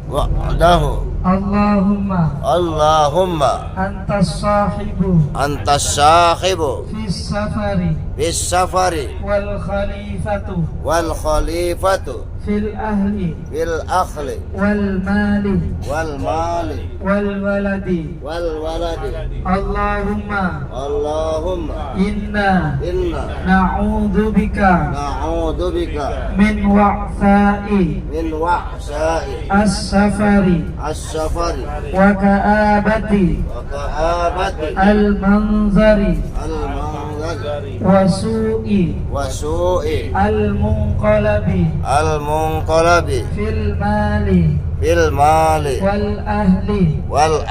wa'dahu. Allahumma antas sahibu fis safari wal khalifatu fil ahli wal mali wal waladi. Allahumma inna na'udzubika min wa'sa'i as-safari wa ka'abati al-manzari wa su'i al-munqalabi fil mali wal ahli wal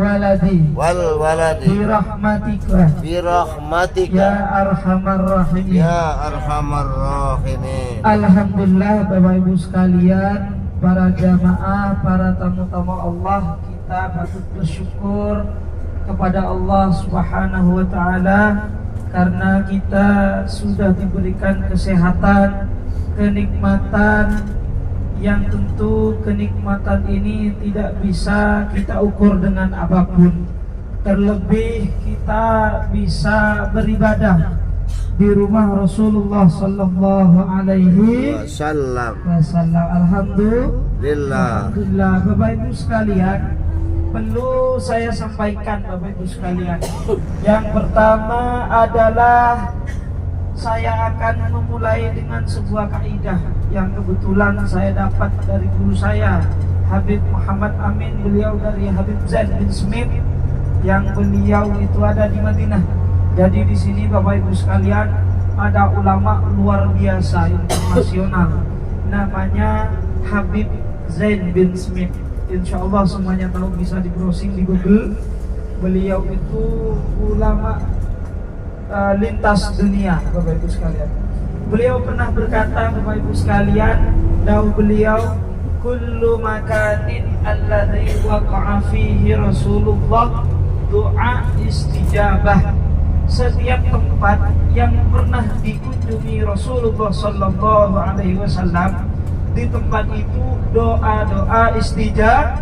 waladi bi rahmatika ya arhamar rahimin. Alhamdulillah Bapak Ibu sekalian, para jamaah, para tamu-tamu Allah, kita patut bersyukur kepada Allah Subhanahu wa taala karena kita sudah diberikan kesehatan, kenikmatan yang tentu kenikmatan ini tidak bisa kita ukur dengan apapun. Terlebih kita bisa beribadah di rumah Rasulullah sallallahu alaihi wasallam. Alhamdulillah. Bapak Ibu sekalian, perlu saya sampaikan Bapak Ibu sekalian. Yang pertama adalah saya akan memulai dengan sebuah kaidah yang kebetulan saya dapat dari guru saya Habib Muhammad Amin, beliau dari Habib Zain bin Smith yang beliau itu ada di Madinah. Jadi di sini Bapak Ibu sekalian ada ulama luar biasa internasional namanya Habib Zain bin Smith. Insya Allah semuanya tahu, bisa di browsing di Google. Beliau itu ulama lintas dunia Bapak Ibu sekalian. Beliau pernah berkata Bapak Ibu sekalian, dawuh beliau, kullu makanin alladzi waqa'a fihi Rasulullah doa istijabah. Setiap tempat yang pernah dikunjungi Rasulullah sallallahu alaihi wasallam, di tempat itu doa-doa istijabah.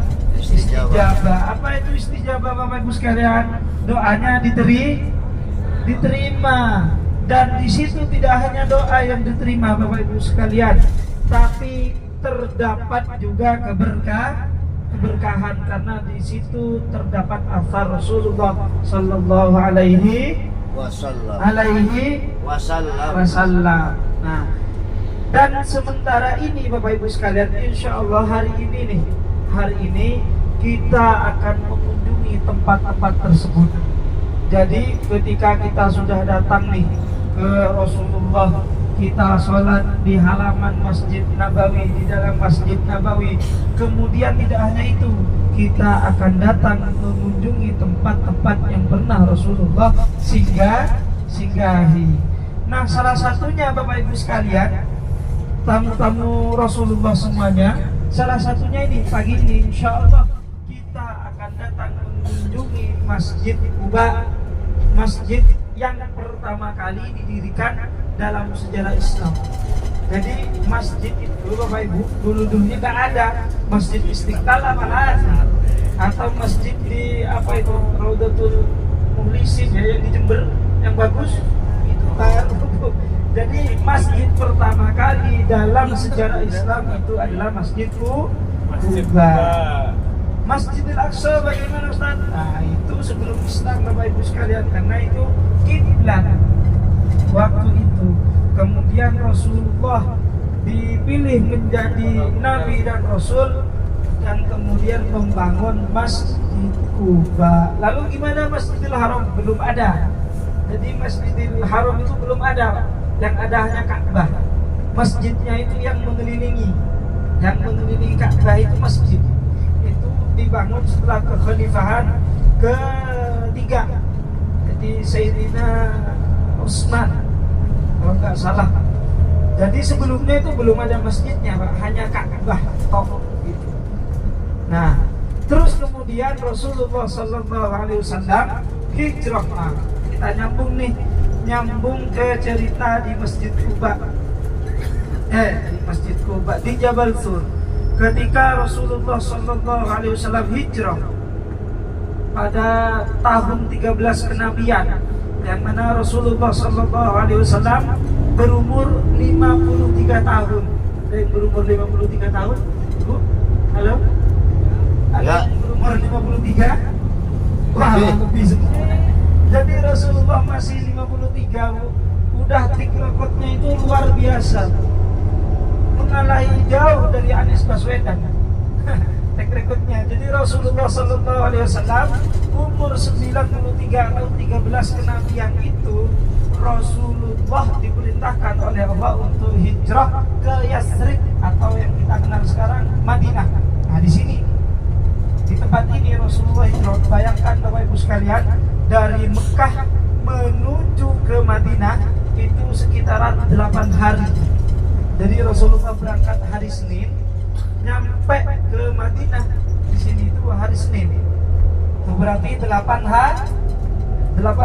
Apa itu istijabah Bapak Ibu sekalian? Doanya diterima. Dan di situ tidak hanya doa yang diterima Bapak Ibu sekalian, tapi terdapat juga keberkahan karena di situ terdapat asar Rasulullah sallallahu alaihi wasallam. Nah, dan sementara ini Bapak Ibu sekalian, insya Allah hari ini kita akan mengunjungi tempat-tempat tersebut. Jadi ketika kita sudah datang nih ke Rasulullah, kita sholat di halaman Masjid Nabawi, di dalam Masjid Nabawi. Kemudian tidak hanya itu, kita akan datang mengunjungi tempat-tempat yang pernah Rasulullah singgahi. Nah, salah satunya Bapak Ibu sekalian, tamu-tamu Rasulullah semuanya, salah satunya ini pagi ini insya Allah kita akan datang mengunjungi Masjid Quba, masjid yang pertama kali didirikan dalam sejarah Islam. Jadi masjid itu Bapak Ibu dulu-dulunya nggak ada. Masjid Istiqlal atau masjid di Raudatul Mukhlisin ya, yang di Jember yang bagus itu baru. Jadi masjid pertama kali dalam sejarah Islam itu adalah Masjid Quba. Masjidil Aqsa bagaimana Ustaz? Nah, itu sebelum Islam Bapak Ibu sekalian, karena itu kiblat waktu itu. Kemudian Rasulullah dipilih menjadi Nabi dan Rasul, dan kemudian membangun Masjid Quba. Lalu gimana Masjidil Haram? Belum ada. Jadi Masjidil Haram itu belum ada. Yang ada hanya Ka'bah. Masjidnya itu yang mengelilingi Ka'bah itu masjid. Itu dibangun setelah kekhalifahan ketiga. Jadi Sayyidina Utsman kalau nggak salah. Jadi sebelumnya itu belum ada masjidnya, Pak, hanya Ka'bah tok gitu. Nah, terus kemudian Rasulullah sallallahu alaihi wasallam hijrah. Nah, kita nyambung ke cerita di Masjid Quba. Di Masjid Quba di Jabal Sur. ketika Rasulullah Sallallahu Alaihi Wasallam hijrah pada tahun 13 kenabian, yang mana Rasulullah Sallallahu Alaihi Wasallam berumur 53 tahun. Berumur 53 tahun, Bu? Halo? Ada berumur 53? Wah, lebih semua. Jadi Rasulullah masih 53, Bu. Udah tik rekordnya itu luar biasa, mengalahi jauh dari Anies Baswedan. Tek rekodnya. Jadi Rasulullah Sallallahu Alaihi Wasallam umur 93 atau 13 kenabian itu Rasulullah diperintahkan oleh Allah untuk hijrah ke Yasrib atau yang kita kenal sekarang Madinah. Nah di sini, di tempat ini Rasulullah hijrah. Bayangkan Bapak Ibu sekalian, dari Mekah menuju ke Madinah itu sekitaran 8 hari. Jadi Rasulullah berangkat hari Senin, nyampe ke Madinah di sini itu hari Senin. Itu berarti 8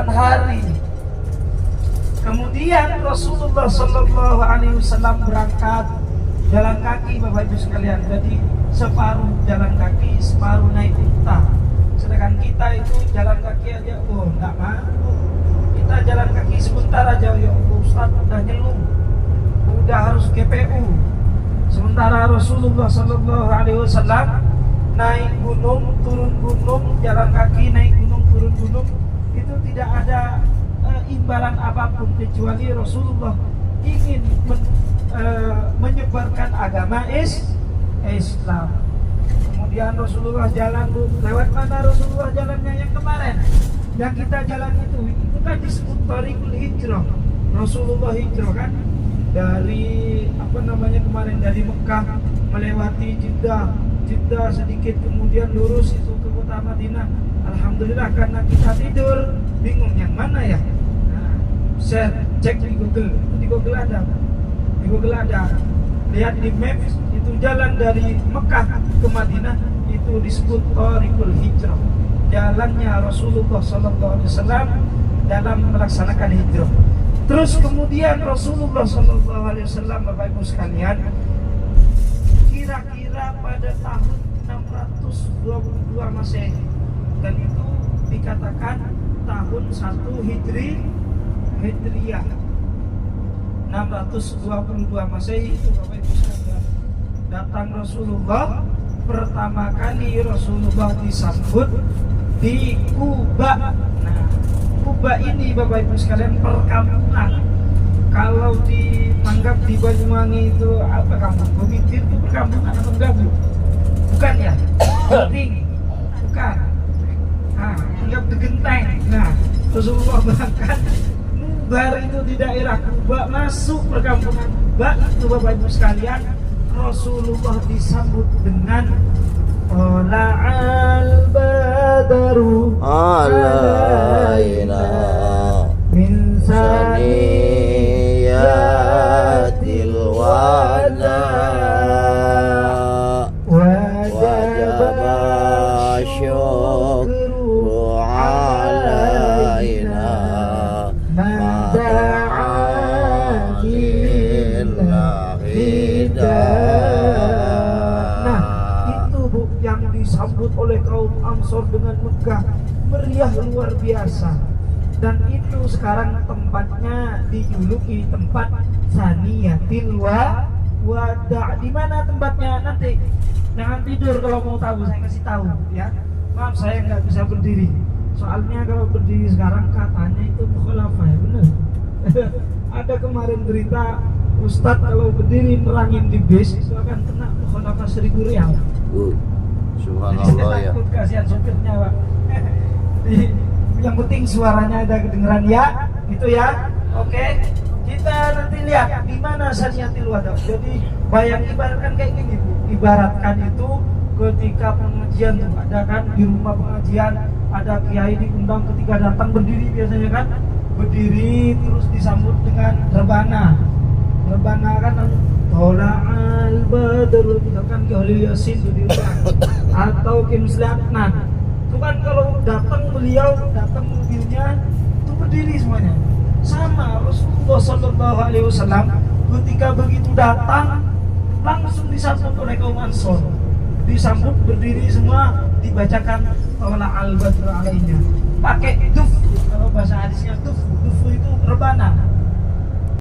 hari. Kemudian Rasulullah Sallallahu Alaihi Wasallam berangkat jalan kaki, Bapak Ibu sekalian. Jadi separuh jalan kaki, separuh naik unta. Sedangkan kita itu jalan kaki aja, enggak mampu. Kita jalan kaki sebentar aja, ya Allah Ustaz udah nyelung, udah harus GPU. Sementara Rasulullah Sallallahu Alaihi Wasallam naik gunung, turun gunung, jalan kaki, naik gunung, turun gunung, itu tidak ada imbalan apapun kecuali Rasulullah ingin menyebarkan agama Islam. Kemudian Rasulullah jalan, lewat mana Rasulullah jalannya yang kemarin? Yang kita jalan itu kan disebut Thariqul Hijrah. Rasulullah hijrah kan dari kemarin dari Mekah melewati Jeddah sedikit, kemudian lurus itu ke kota Madinah. Alhamdulillah, karena kita tidur bingung yang mana ya. Saya cek di Google ada. Di Google ada. Lihat di Maps, itu jalan dari Mekah ke Madinah itu disebut Thariqul Hijrah. Jalannya Rasulullah Sallallahu Alaihi Wasallam dalam melaksanakan hijrah. Terus kemudian Rasulullah Sallallahu Alaihi Wasallam, Bapak Ibu sekalian, kira-kira pada tahun 622 Masehi, dan itu dikatakan tahun 1 Hijriyah 622 Masehi itu, Bapak Ibu sekalian, datang Rasulullah. Pertama kali Rasulullah disambut di Kuba. Nah, Kuba ini Bapak Ibu sekalian perkampungan. Kalau dianggap di Banyuwangi itu apa, kampung Bumitir itu perkampungan atau enggak, Bu? Bukan ya? Penting. Bukan. Nah, anggap di Genteng. Nah, Rasulullah berangkat Mubar itu di daerah Kuba, masuk perkampungan Kuba itu, Bapak Ibu sekalian, Rasulullah disambut dengan Ola'al badaru alaina min saniyatil wada wajaba syukru alaina man da'a lillahi yang disambut oleh kaum Ansor dengan megah meriah luar biasa. Dan itu sekarang tempatnya dijuluki tempat Saniyatil Wada. Di mana tempatnya? Nanti jangan tidur kalau mau tahu, saya kasih tahu ya. Maaf, saya nggak bisa berdiri. Soalnya kalau berdiri sekarang katanya itu mukhalafah, ya bener. Ada kemarin berita Ustadz kalau berdiri nerangin di bis itu akan kena mukhalafah 1.000 rial. Subhanallah ya. Takut, kasihan sopirnya, Pak. Yang penting suaranya ada kedengeran ya, itu ya. Oke, kita nanti lihat di mana Saniyatil Wada. Jadi ibaratkan kayak gini, Bu. Ibaratkan itu ketika pengajian tuh ada kan di rumah pengajian, ada kiai diundang, ketika datang berdiri biasanya kan, berdiri terus disambut dengan rebana. Rebana kan Tola'al badru, misalkan Ki Halil Yasin itu diundang, atau Ki Muslihatnan. Itu kan kalau datang beliau, datang mobilnya itu berdiri semuanya. Sama Rasulullah Sallallahu Alaihi Wasallam ketika begitu datang langsung disambut oleh kaum Ansor. Disambut berdiri semua, dibacakan wala al-badru alainya. Pakai duf, kalau bahasa hadisnya duf itu rebana.